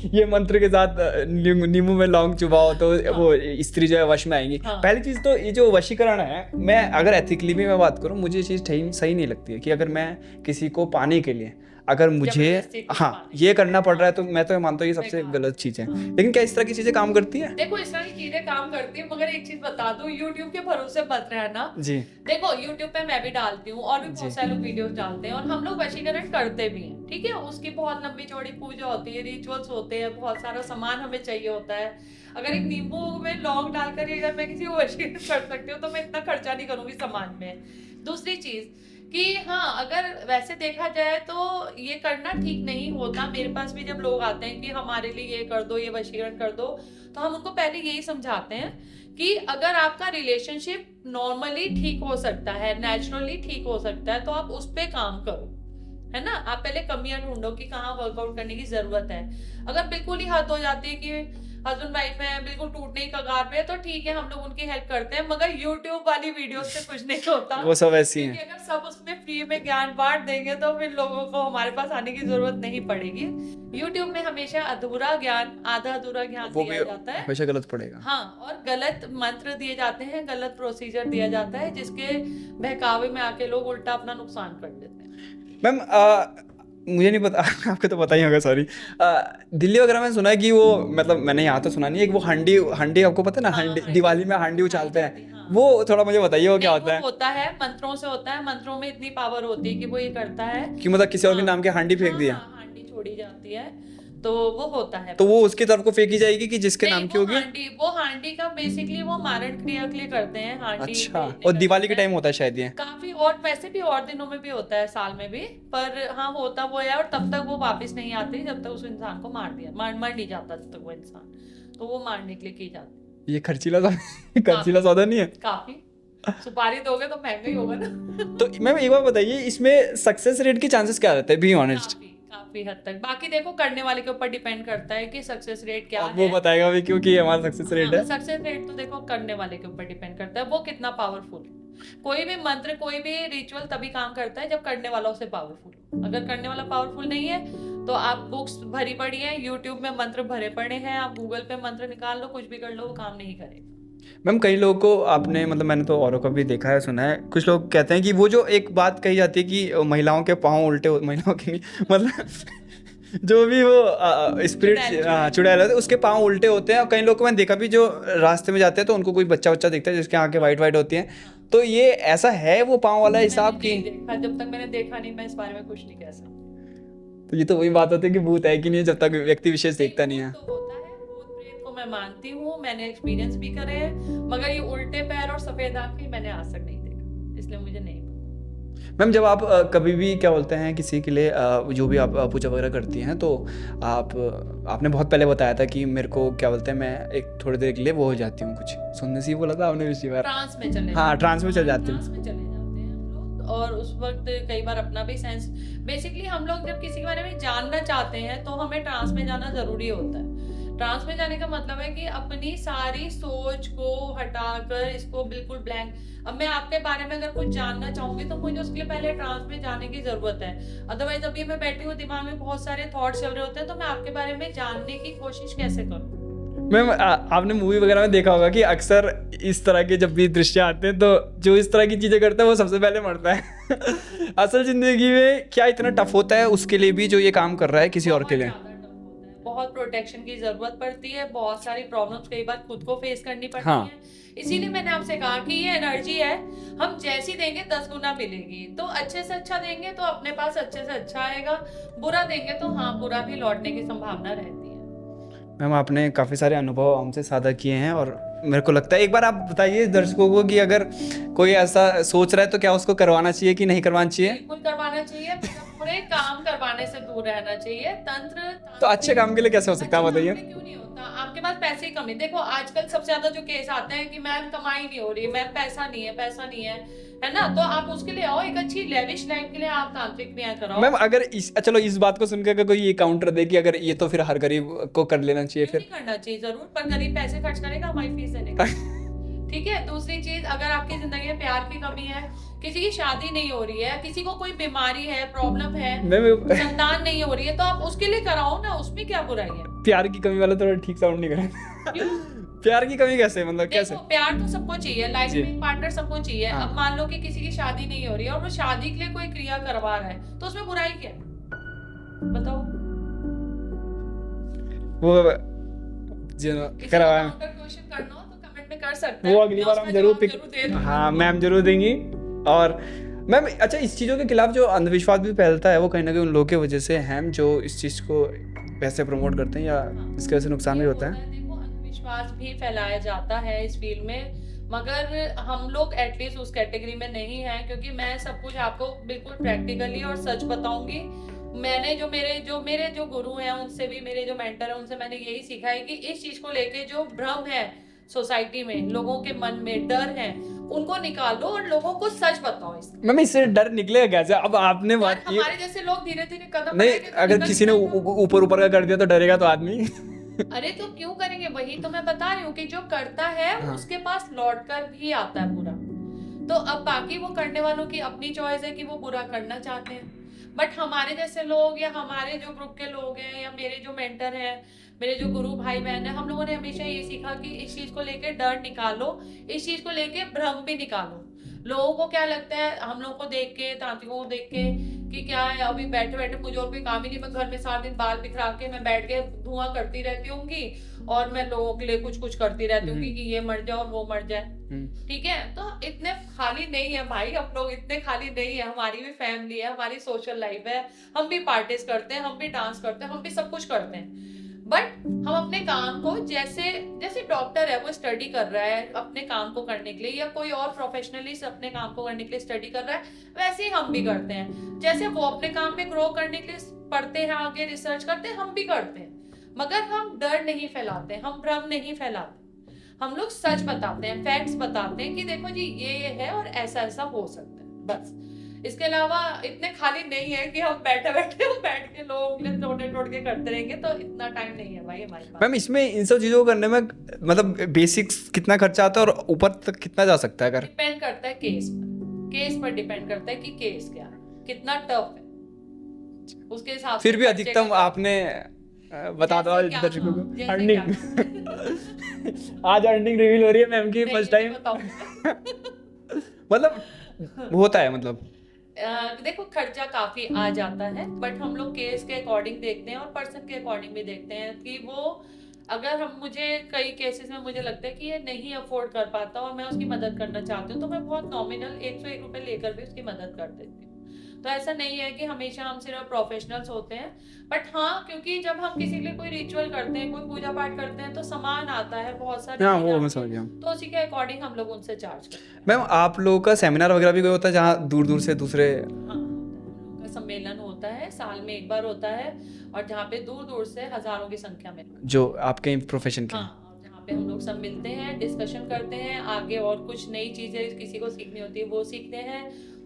ये मंत्र के साथ नींबू में लौंग चुबाओ तो वो स्त्री जो है वश में आएंगी। पहली चीज़ तो ये जो वशीकरण है, मैं अगर एथिकली भी मैं बात करूँ, मुझे ये चीज़ सही नहीं लगती है कि अगर मैं किसी को पाने के लिए अगर मुझे हाँ ये करना पड़ रहा है तो मैं तो मानता हूँ ये सबसे गलत चीज़ है। लेकिन क्या इस तरह की चीज़ें काम करती है? देखो इस तरह की चीजें काम करती है, मगर एक चीज बता दूं, YouTube के भरोसे मत रहना जी। देखो YouTube पे मैं भी डालती हूँ और भी बहुत सारे लोग वीडियोस डालते हैं और हम लोग वशीकरण करते भी हैं, ठीक है। उसकी बहुत लंबी चौड़ी पूजा होती है, रिचुअल्स होते हैं, बहुत सारा सामान हमें चाहिए होता है। अगर एक नींबू में लौंग डालकर अगर मैं किसी को वशीकरण कर सकती हूँ तो मैं इतना खर्चा नहीं करूंगी सामान में। दूसरी चीज कि हाँ अगर वैसे देखा जाए तो ये करना ठीक नहीं होता। मेरे पास भी जब लोग आते हैं कि हमारे लिए ये कर दो, ये वशीकरण कर दो, तो हम उनको पहले यही समझाते हैं कि अगर आपका रिलेशनशिप नॉर्मली ठीक हो सकता है, नेचुरली ठीक हो सकता है, तो आप उस पे काम करो, है ना। आप पहले कमियां ढूंढो कि कहाँ वर्कआउट करने की जरूरत है। अगर बिल्कुल ही हद हो जाती है कि हस्बैंड वाइफ है बिल्कुल टूटने की कगार पे, तो ठीक है हम लोग उनकी हेल्प करते हैं, मगर YouTube वाली वीडियो से कुछ नहीं होता। वो सब ऐसी हैं। अगर सब उसमें फ्री में ज्ञान बांट देंगे तो फिर लोगों को हमारे पास आने की जरूरत नहीं पड़ेगी। YouTube में हमेशा अधूरा ज्ञान, आधा अधूरा ज्ञान दिया जाता है, हमेशा गलत पड़ेगा। हाँ, और गलत मंत्र दिए जाते हैं, गलत प्रोसीजर दिया जाता है, जिसके बहकावे में आके लोग उल्टा अपना नुकसान कर देते हैं। मैम मुझे नहीं पता आपको तो पता ही होगा, सॉरी। दिल्ली वगैरह में सुना है कि वो मतलब मैंने यहाँ तो सुना नहीं है कि वो हंडी आपको पता है ना, हंडी दिवाली में हंडी उछालते हैं, वो थोड़ा मुझे बताइए वो क्या होता है? होता है मंत्रों से होता है, मंत्रों में इतनी पावर होती है कि वो ये करता है कि मतलब किसी और के नाम के हंडी फेंक दिया, हंडी छोड़ी जाती है तो वो होता है। तो वो उसकी तरफ को फेंकी जाएगी कि जिसके नाम की होगी? वो हांडी का बेसिकली वो मारण क्रिया के लिए करते हैं हांडी। अच्छा, और दिवाली के टाइम होता है शायद ये? काफी, और वैसे भी और दिनों में भी होता है, साल में भी, पर हाँ होता वो है। और तब तक वो वापस नहीं आती जब तक उस इंसान को मार नहीं जाता, जब तक वो इंसान, तो वो मारने के लिए की जाती। ये खर्चीला सौदा नहीं है? काफी सुपारी दोगे तो महंगा ही होगा ना। तो मैम एक बार बताइए, इसमें सक्सेस रेट के चांसेस क्या रहते हैं, बी ऑनेस्ट? काफी हद तक, बाकी देखो करने वाले के ऊपर डिपेंड करता है कि सक्सेस रेट क्या है। वो बताएगा भी क्योंकि हमारा सक्सेस रेट है। सक्सेस रेट तो देखो करने वाले के ऊपर डिपेंड करता है, वो कितना पावरफुल है। कोई भी मंत्र, कोई भी रिचुअल तभी काम करता है जब करने वाला उसे पावरफुल। अगर करने वाला पावरफुल नहीं है तो आप बुक्स भरी पड़ी है, यूट्यूब में मंत्र भरे पड़े हैं, आप गूगल पे मंत्र निकाल लो, कुछ भी कर लो, वो काम नहीं करेगा। मैम कई लोगों को आपने मतलब मैंने तो औरों का भी देखा है, सुना है, कुछ लोग कहते हैं कि वो जो एक बात कही जाती है कि महिलाओं के पाँव उल्टे, महिलाओं के नहीं मतलब जो भी वो स्पिरिट चुड़ैल होते हैं उसके पाँव उल्टे होते हैं, और कई लोग को मैंने देखा भी जो रास्ते में जाते हैं तो उनको कोई बच्चा बच्चा दिखता है जिसके आंखें वाइट वाइट होती हैं, तो ये ऐसा है वो पाँव वाला हिसाब मैंने की? नहीं देखा, जब तक मैंने देखा नहीं मैं इस बारे में कुछ नहीं कह सकती। तो ये तो वही बात होती है कि भूत है कि नहीं जब तक व्यक्ति विशेष देखता नहीं है। भूत तो होता है, भूत प्रेत को मैं मानती हूँ, मैंने एक्सपीरियंस भी करे हैं, मगर ये उल्टे पैर और सफेद आंखें मैंने आज तक नहीं देखा, इसलिए मुझे नहीं पता। मैम जब आप कभी भी क्या बोलते हैं किसी के लिए जो भी आप पूजा वगैरह करती हैं तो आपने बहुत पहले बताया था कि मेरे को क्या बोलते हैं मैं एक थोड़ी देर के लिए वो हो जाती हूँ, कुछ सुनने से ही बोला था आपने पिछली बार। ट्रांस में चले हाँ, ट्रांस में चल जाती हूँ। ट्रांस में चले जाते हैं हम लोग, और उस वक्त कई बार अपना भी सेंस, बेसिकली हम लोग जब किसी के बारे में जानना चाहते हैं तो हमें ट्रांस में जाना जरूरी होता है। ट्रांस में जाने का मतलब है कि अपनी सारी सोच को हटाकर इसको बिल्कुल ब्लैंक, अब मैं आपके बारे में अगर कुछ जानना चाहूंगी तो मुझे उसके लिए पहले ट्रांस में जाने की जरूरत है। अदरवाइज अभी मैं बैठी हूँ, दिमाग में बहुत सारे थॉट्स चल रहे होते हैं, तो मैं आपके बारे में जानने की कोशिश कैसे करूँ? मैम आपने मूवी वगैरह में देखा होगा कि अक्सर इस तरह के जब भी दृश्य आते हैं तो जो इस तरह की चीजें करता है वो सबसे पहले मरता है। असल जिंदगी में क्या इतना टफ होता है उसके लिए भी जो ये काम कर रहा है किसी और के लिए? बहुत प्रोटेक्शन की जरूरत पड़ती है, बहुत सारी प्रॉब्लम्स कई बार खुद को फेस करनी पड़ती हाँ। है। इसीलिए मैंने आपसे कहा कि ये एनर्जी है, हम जैसी देंगे 10 गुना मिलेगी। तो अच्छे से अच्छा देंगे तो अपने पास अच्छे से अच्छा आएगा, बुरा देंगे तो हाँ बुरा भी लौटने की संभावना रहती है। मैम आपने काफ़ी सारे अनुभव हमसे साझा किए हैं, और मेरे को लगता है एक बार आप बताइए दर्शकों को कि अगर कोई ऐसा सोच रहा है तो क्या उसको करवाना चाहिए कि नहीं करवाना चाहिए? बिल्कुल करवाना चाहिए, बुरे काम करवाने से दूर रहना चाहिए। तंत्र तो अच्छे काम के लिए कैसे हो सकता है अच्छा बताइए? काम में क्यों नहीं होता? आपके पास पैसे की कमी, देखो आजकल सबसे ज्यादा जो केस आते हैं कि मैम कमाई नहीं हो रही, मैम पैसा नहीं है, पैसा नहीं है ना, तो आप उसके लिए आओ, एक अच्छी लेविश लाइफ के लिए आप तांत्रिक क्रिया कराओ। मैम अगर चलो इस बात को सुनकर अगर कोई ये काउंटर दे कि अगर ये तो फिर हर गरीब को कर लेना चाहिए, क्यों फिर नहीं करना चाहिए? जरूर, पर गरीब पैसे खर्च करेगा हमारी फीस देने का। ठीक है। दूसरी चीज, अगर आपकी जिंदगी में प्यार की कमी है, किसी की शादी नहीं हो रही है, किसी को कोई बीमारी है, प्रॉब्लम है, संतान नहीं हो रही है, तो आप उसके लिए कराओ ना, उसमें क्या बुराई है? प्यार की कमी वाला थोड़ा ठीक साउंड नहीं कर। क्यों? प्यार की कमी कैसे, मतलब कैसे? देखो प्यार तो सबको चाहिए, लाइफ जी। में एक पार्टनर सबको चाहिए। हाँ। अब मान लो कि किसी की शादी नहीं हो रही है और वो शादी के लिए कोई क्रिया करवा रहा है, तो उसमें बुराई क्या है? बताओ। वो करवाया क्वेश्चन करना हो तो कमेंट में कर सकते हैं, वो अगली मैं बार उसका हम जरूर जवाब पिक, दे दूंगी। हाँ मैम जरूर देंगी। और मैम अच्छा, इस चीज़ों के खिलाफ जो अंधविश्वास भी फैलता है वो कहीं ना कहीं उन लोगों की वजह से है जो इस चीज़ को वैसे प्रमोट करते हैं, या इसकी वजह से नुकसान भी होता है? देखो अंधविश्वास भी फैलाया जाता है इस फील्ड में, मगर हम लोग एटलीस्ट उस कैटेगरी में नहीं है, क्योंकि मैं सब कुछ आपको बिल्कुल प्रैक्टिकली और सच बताऊंगी। मैंने जो मेरे जो गुरु हैं उनसे भी, मेरे जो मेंटर हैं उनसे मैंने यही सीखा है कि इस चीज को लेके जो भ्रम है सोसाइटी में, लोगों के मन में डर है, उनको निकालो और लोगों को सच बताओ। इसका मैम इससे डर निकलेगा कैसे? अब आपने बात की, हमारे जैसे लोग धीरे धीरे कदम नहीं बढ़ाएंगे तो अगर निकल किसी ने जाएगा। ऊपर ऊपर का कर दिया तो डरेगा तो आदमी। अरे तो क्यों करेंगे? वही तो मैं बता रही हूँ कि जो करता है हाँ। उसके पास लौट कर भी आता है बुरा। तो अब बाकी वो करने वालों की अपनी चॉइस है कि वो बुरा करना चाहते हैं, बट हमारे जैसे लोग या हमारे जो ग्रुप के लोग हैं या मेरे जो मेंटर हैं, मेरे जो गुरु भाई बहन है, हम लोगों ने हमेशा ये सीखा कि इस चीज को लेके डर निकालो, इस चीज को लेके भ्रम भी निकालो। लोगों को क्या लगता है हम लोगों को देख के, तांत्रिकों को देख के, कि क्या है अभी बैठे बैठे मुझे और कोई काम ही नहीं, मैं घर में सारा दिन बाल बिखरा के मैं बैठ के धुआं करती रहती होंगी और मैं लोगों के लिए कुछ कुछ करती रहती होंगी कि ये मर जाए और वो मर जाए। ठीक है, तो इतने खाली नहीं है भाई, हम लोग इतने खाली नहीं है, हमारी भी फैमिली है, हमारी सोशल लाइफ है, हम भी पार्टीज करते हैं, हम भी डांस करते हैं, हम भी सब कुछ करते हैं, बट हम अपने काम को जैसे जैसे डॉक्टर है वो स्टडी कर रहा है अपने काम को करने के लिए, या कोई और प्रोफेशनलिस्ट अपने काम को करने के लिए स्टडी कर रहा है, वैसे ही हम भी करते हैं। जैसे वो अपने काम में ग्रो करने के लिए पढ़ते हैं, आगे रिसर्च करते हैं, हम भी करते हैं, मगर हम डर नहीं फैलाते, हम भ्रम नहीं फैलाते, हम लोग सच बताते हैं, फैक्ट्स बताते हैं कि देखो जी ये है और ऐसा ऐसा हो सकता है, बस। इसके अलावा इतने खाली नहीं है कि हम बैठ के लोगों के लिए तोड़ के करते रहेंगे, तो इतना टाइम नहीं है भाई हमारे पास। मैम इसमें इन सब चीज़ों को करने में मतलब बेसिक्स कितना खर्चा आता है और ऊपर तक कितना जा सकता है? अगर डिपेंड करता है केस पर डिपेंड करता है कि केस क्या है, कितना टफ है, उसके हिसाब से फिर भी खर्चे अधिकतम का- आपने बता दो जैसे क्या- दर्शकों को। जैसे अर्निंग क्या- आज अर्निंग रिवील हो रही है मैम की नहीं, फर्स्ट ये टाइम। बताऊंगी। मतलब होता है, मतलब देखो खर्चा काफी आ जाता है, बट हम लोग केस के अकॉर्डिंग देखते हैं और पर्सन के अकॉर्डिंग भी देखते हैं कि वो, अगर हम, मुझे कई केसेस में मुझे लगता है कि ये नहीं अफोर्ड कर पाता और मैं उसकी मदद करना चाहती हूँ, तो मैं बहुत नॉमिनल 101 रुपए लेकर भी उसकी मदद कर देती हूँ। तो ऐसा नहीं है कि हमेशा हम सिर्फ प्रोफेशनल्स होते हैं, बट हाँ, क्योंकि जब हम किसी के लिए कोई रिचुअल करते हैं, कोई पूजा पाठ करते हैं, तो सामान आता है, बहुत सारी हाँ, चीजें वो मैं आती समझ हैं, गया। तो उसी के अकॉर्डिंग हम लोग उनसे चार्ज करते हैं। मैम आप लोगों का सेमिनार वगैरह भी कोई होता है जहाँ दूर दूर से दूसरे, हाँ, होता है। हम लोग का सम्मेलन होता है, साल में एक बार होता है, और जहाँ पे दूर दूर से हजारों की संख्या में, जो आपके प्रोफेशन के हैं? हाँ, और जहाँ पे हम लोग सब मिलते हैं, डिस्कशन करते हैं, आगे और कुछ नई चीजें किसी को सीखनी होती है वो सीखते हैं,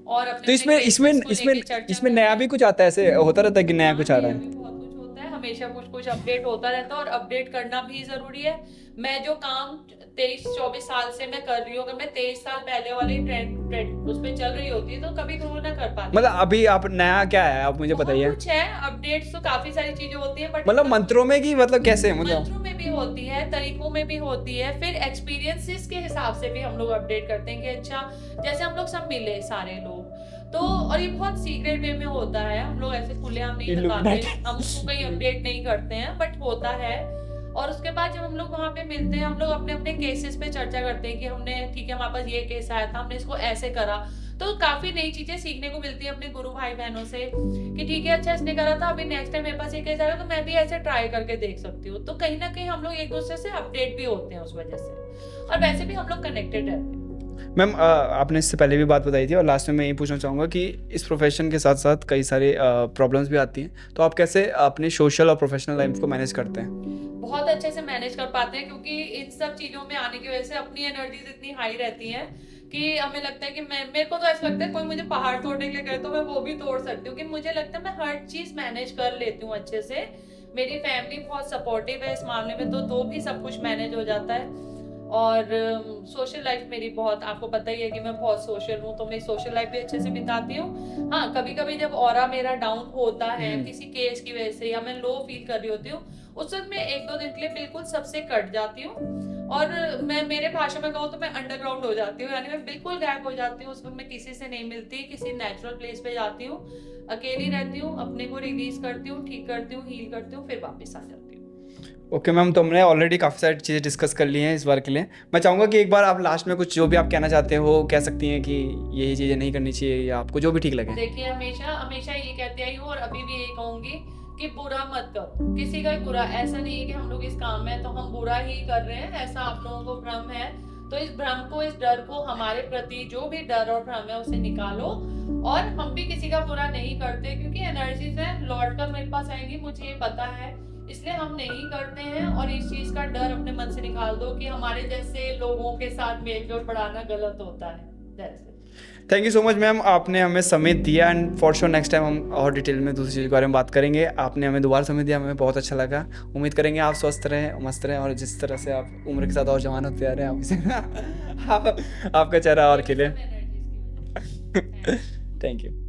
और अपने तो इसमें इसमें cases को इसमें लेके चर्चा इसमें करते नया हैं। भी कुछ आता है, ऐसे होता रहता है कि नया हाँ, कुछ आ रहा नया है? भी बहुत कुछ होता है, हमेशा कुछ कुछ अपडेट होता रहता है, और अपडेट करना भी जरूरी है। मैं जो काम 23-24 साल से मैं कर रही हूँ, अगर मैं 23 साल पहले वाली ट्रेंड उस पे चल रही होती तो कभी ग्रो ना कर पाती। मतलब अभी आप नया क्या है आप मुझे बहुत बताइए। कुछ है, अपडेट्स तो काफी सारी चीजें होती है, बट मतलब मंत्रों में कि मतलब कैसे मतलब? मंत्रों में भी होती है, तरीकों में भी होती है, फिर एक्सपीरियंसेस के हिसाब से भी हम लोग अपडेट करते हैं कि अच्छा, जैसे हम लोग सब मिले सारे लोग, तो और ये बहुत सीक्रेट वे में होता है, हम लोग ऐसे खुलेआम नहीं बताते, Illuminati। हम उसको कहीं अपडेट नहीं करते हैं, बट होता है। और उसके बाद जब हम लोग वहाँ पे मिलते हैं, हम लोग अपने अपने केसेस पे चर्चा करते हैं कि हमने, ठीक है, हमारे पास ये केस आया था, हमने इसको ऐसे करा, तो काफी नई चीजें सीखने को मिलती है अपने गुरु भाई बहनों से, कि ठीक है, अच्छा इसने करा था, अभी नेक्स्ट टाइम मेरे पास ये केस आएगा तो मैं भी ऐसे ट्राई करके देख सकती हूँ। तो कहीं ना कहीं हम लोग एक दूसरे से अपडेट भी होते हैं उस वजह से, और वैसे भी हम लोग कनेक्टेड रहते हैं। मैम आपने इससे पहले भी बात बताई थी और लास्ट में मैं ये पूछना चाहूँगा कि इस प्रोफेशन के साथ साथ कई सारे प्रॉब्लम्स भी आती हैं, तो आप कैसे अपने सोशल और प्रोफेशनल लाइफ को मैनेज करते हैं? बहुत अच्छे से मैनेज कर पाते हैं, क्योंकि इन सब चीजों में आने की वजह से अपनी एनर्जीज इतनी हाई रहती हैं कि हमें लगता है कि मेरे को तो ऐसा लगता है कोई मुझे पहाड़ तोड़ने के लिए कहे तो मैं वो भी तोड़ सकती हूँ, कि मुझे लगता है मैं हर चीज मैनेज कर लेती हूँ अच्छे से। मेरी फैमिली बहुत सपोर्टिव है इस मामले में, तो भी सब कुछ मैनेज हो जाता है। और सोशल लाइफ मेरी बहुत, आपको पता ही है कि मैं बहुत सोशल हूँ, तो मैं सोशल लाइफ भी अच्छे से बिताती हूँ। हाँ, कभी कभी जब ऑरा मेरा डाउन होता है किसी केस की वजह से, या मैं लो फील कर रही होती हूँ, उस वक्त मैं 1-2 दिन के लिए बिल्कुल सबसे कट जाती हूँ, और मैं, मेरे भाषा में कहूँ तो मैं अंडरग्राउंड हो जाती हूँ, यानी मैं बिल्कुल गायब हो जाती हूँ। उस वक्त मैं किसी से नहीं मिलती, किसी नेचुरल प्लेस पे जाती हूँ, अकेली रहती हूँ, अपने को रिलीज करती हूँ, ठीक करती हूँ, हील करती हूँ, फिर वापस आ जाती हूँ। ओके मैम, तो हमने ऑलरेडी काफ़ी सारी चीज़ें डिस्कस कर ली हैं इस बार के लिए। मैं चाहूँगा कि एक बार आप लास्ट में कुछ जो भी आप कहना चाहते हो कह सकती हैं कि ये चीज़ें नहीं करनी चाहिए, या आपको जो भी ठीक लगे। देखिए, हमेशा हमेशा ये कहते आई हूँ, और अभी भी यही कहूंगी कि बुरा मत करो, किसी का बुरा, ऐसा नहीं है कि हम लोग इस काम में तो हम बुरा ही कर रहे हैं, ऐसा आप लोगों को भ्रम है। तो इस भ्रम को, इस डर को, हमारे प्रति जो भी डर और भ्रम है उसे निकालो, और हम भी किसी का बुरा नहीं करते, क्योंकि एनर्जीज है लौट कर मेरे पास आएंगी, मुझे ये पता है, इसलिए हम नहीं करते हैं। और इस चीज का डर अपने मन से निकाल दो कि हमारे जैसे लोगों के साथ मेलजोल बढ़ाना गलत होता है। That's it. Thank you so much ma'am, आपने हमें समय दिया, and for sure next time हम और डिटेल में दूसरी चीज़ के बारे में बात करेंगे। आपने हमें दोबारा समय दिया, हमें बहुत अच्छा लगा। उम्मीद करेंगे आप स्वस्थ रहें, मस्त रहें, और जिस तरह से आप उम्र के साथ और जवान होते आ रहे हैं, आप इसे आपका चेहरा और खिले। सब energies की वजह से। Thank you.